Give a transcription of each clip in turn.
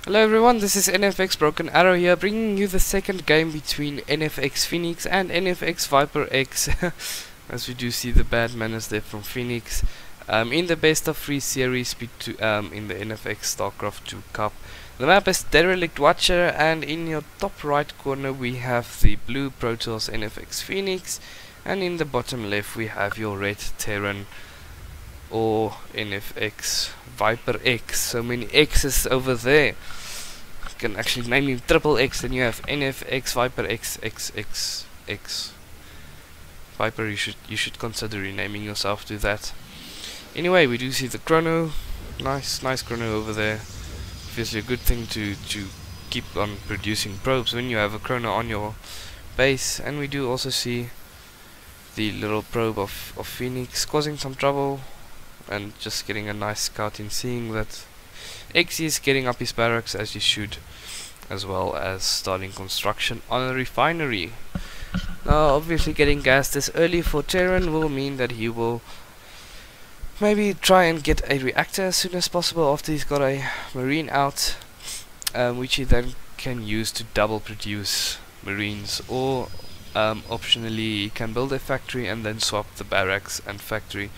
Hello everyone, this is NFX Broken Arrow here, bringing you the second game between NFX Phoenix and NFX ViperX. As we do see the bad manners there from Phoenix. In the best of 3 series in the NFX StarCraft 2 Cup. The map is Derelict Watcher, and in your top right corner we have the blue Protoss NFX Phoenix, and in the bottom left we have your red Terran or NFX ViperX. So many X's over there. You can actually name him triple X, then you have NFX ViperX XXX. Viper, you should consider renaming yourself to that. Anyway, we do see the chrono. Nice chrono over there. Obviously a good thing to keep on producing probes when you have a chrono on your base. And we do also see the little probe of Phoenix causing some trouble, and just getting a nice scout in, seeing that X is getting up his barracks as he should, as well as starting construction on a refinery. Now obviously getting gas this early for Terran will mean that he will maybe try and get a reactor as soon as possible after he's got a marine out, which he then can use to double produce marines, or optionally he can build a factory and then swap the barracks and factory.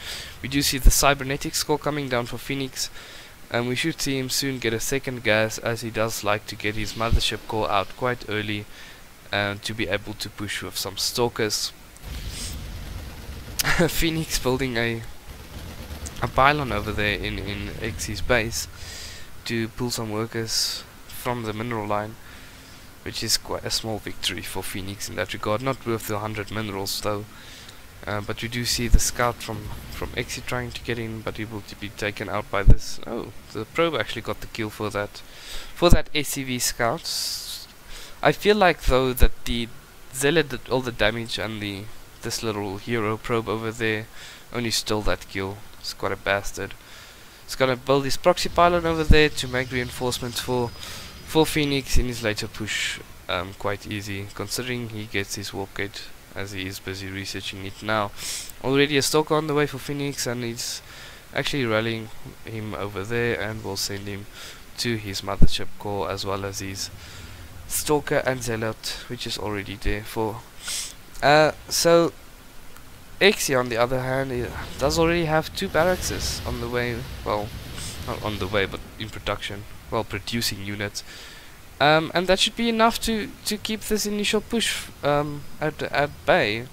We do see the cybernetic score coming down for Phoenix, and we should see him soon get a second gas, as he does like to get his mothership core out quite early to be able to push with some stalkers. Phoenix building a pylon over there in X's base to pull some workers from the mineral line, which is quite a small victory for Phoenix in that regard. Not worth the 100 minerals though. But we do see the scout from X trying to get in, but he will be taken out by this. Oh, the probe actually got the kill for that SCV scout. I feel like though that the Zealot did all the damage, and this little hero probe over there only stole that kill. It's quite a bastard. He's gonna build his proxy pylon over there to make reinforcements for Phoenix in his later push. Quite easy, considering he gets his warp gate, as he is busy researching it now. Already a stalker on the way for Phoenix, and he's actually rallying him over there, and will send him to his mothership core, as well as his stalker and zealot, which is already there for. So Xi on the other hand, he does already have 2 barracks on the way. Well, not on the way, but in production. Well, producing units. And that should be enough to keep this initial push at bay,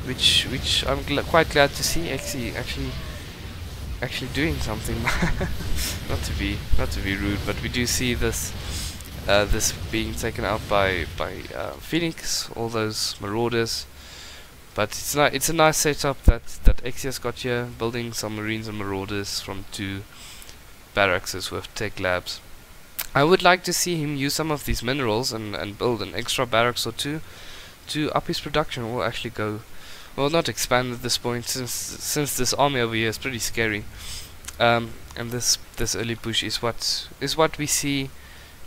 which I'm quite glad to see Xi actually doing something. not to be rude, but we do see this being taken out by Phoenix, all those marauders. But it's a nice setup that Xi has got here, building some marines and marauders from 2 barracks with tech labs. I would like to see him use some of these minerals and build an extra barracks or 2 to up his production, or actually go, well, not expand at this point, since this army over here is pretty scary. And this early push is what we see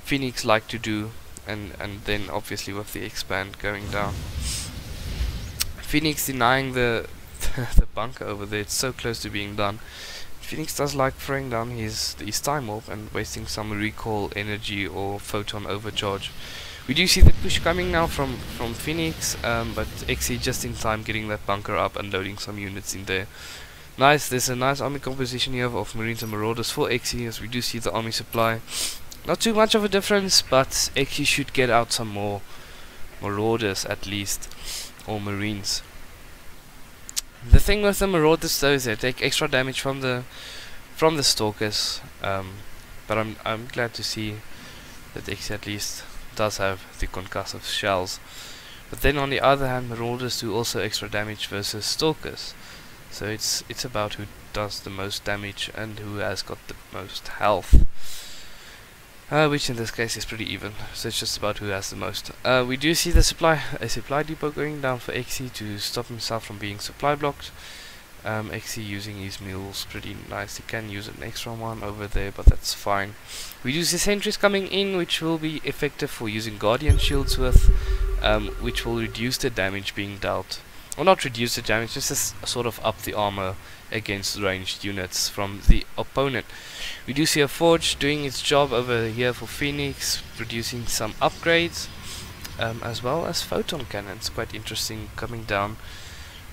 Phoenix like to do, and then obviously with the expand going down. Phoenix denying the bunker over there. It's so close to being done. Phoenix does like throwing down his time warp and wasting some recall energy or photon overcharge. We do see the push coming now from Phoenix, but Xi just in time getting that bunker up and loading some units in there. Nice. There's a nice army composition here of marines and marauders for Xi, as we do see the army supply. Not too much of a difference, but Xi should get out some more marauders at least, or marines. The thing with the marauders though is they take extra damage from the stalkers, but I'm glad to see that X at least does have the concussive shells. But then on the other hand, marauders do also extra damage versus stalkers, so it's about who does the most damage and who has got the most health. Which in this case is pretty even, so it's just about who has the most. We do see a supply depot going down for Xi to stop himself from being supply blocked. Xi using his mules pretty nice. He can use an extra one over there, but that's fine. We do see sentries coming in, which will be effective for using guardian shields with, which will reduce the damage being dealt or not reduce the damage, just sort of up the armor against ranged units from the opponent. We do see a forge doing its job over here for Phoenix, producing some upgrades, as well as photon cannons, quite interesting, coming down.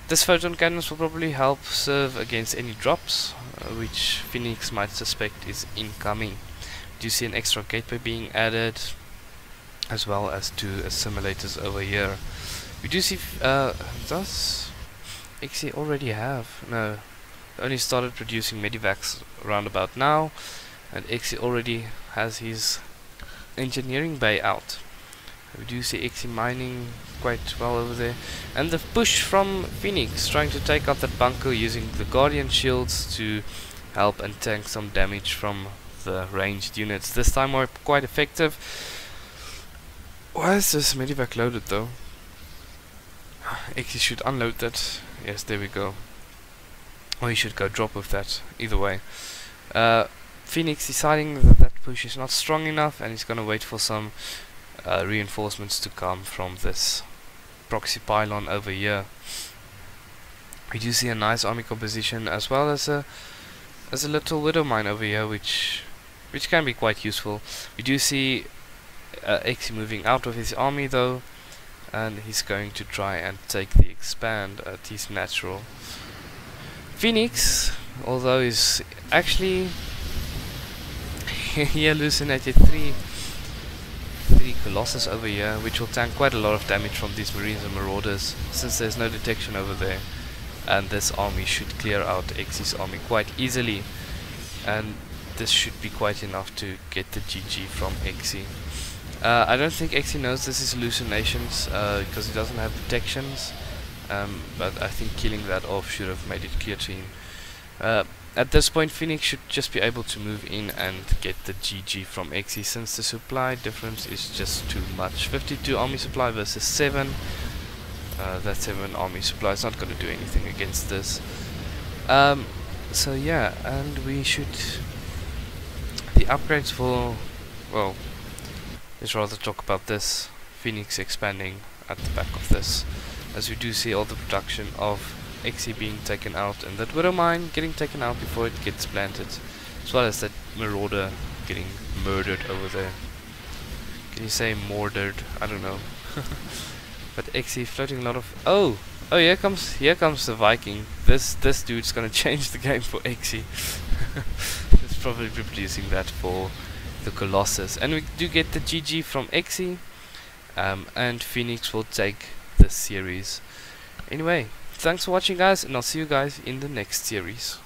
This photon cannons will probably help serve against any drops, which Phoenix might suspect is incoming. Do you see an extra gateway being added, as well as 2 assimilators over here. We do see, does XE already have? No, only started producing medivacs around about now, and XE already has his engineering bay out. We do see XE mining quite well over there, and the push from Phoenix trying to take out that bunker using the Guardian shields to help and tank some damage from the ranged units. This time we're quite effective. Why is this medivac loaded though? XE should unload that. Yes, there we go. Or he should go drop with that. Either way. Phoenix deciding that that push is not strong enough, and he's gonna wait for some reinforcements to come from this proxy pylon over here. We do see a nice army composition, as well as a little widow mine over here, which can be quite useful. We do see XE moving out of his army though, and he's going to try and take the expand at his natural. Phoenix, although is actually he hallucinated three Colossus over here, which will tank quite a lot of damage from these Marines and Marauders, since there's no detection over there, and this army should clear out XE's army quite easily, and this should be quite enough to get the GG from XE. I don't think XE knows this is hallucinations, because he doesn't have detections, but I think killing that off should have made it clear to him. At this point, Phoenix should just be able to move in and get the GG from XE, since the supply difference is just too much. 52 army supply versus 7. That 7 army supply is not going to do anything against this. So yeah, and we should... The upgrades for... well, let's rather talk about this. Phoenix expanding at the back of this, as we do see all the production of XE being taken out, and that Widow Mine getting taken out before it gets planted, as well as that Marauder getting murdered over there. Can you say murdered? I don't know. But XE floating a lot of... Oh, here comes the Viking. This dude's gonna change the game for XE. It's probably producing that for the Colossus, and we do get the GG from XE, and Phoenix will take this series. Anyway, thanks for watching guys, and I'll see you guys in the next series.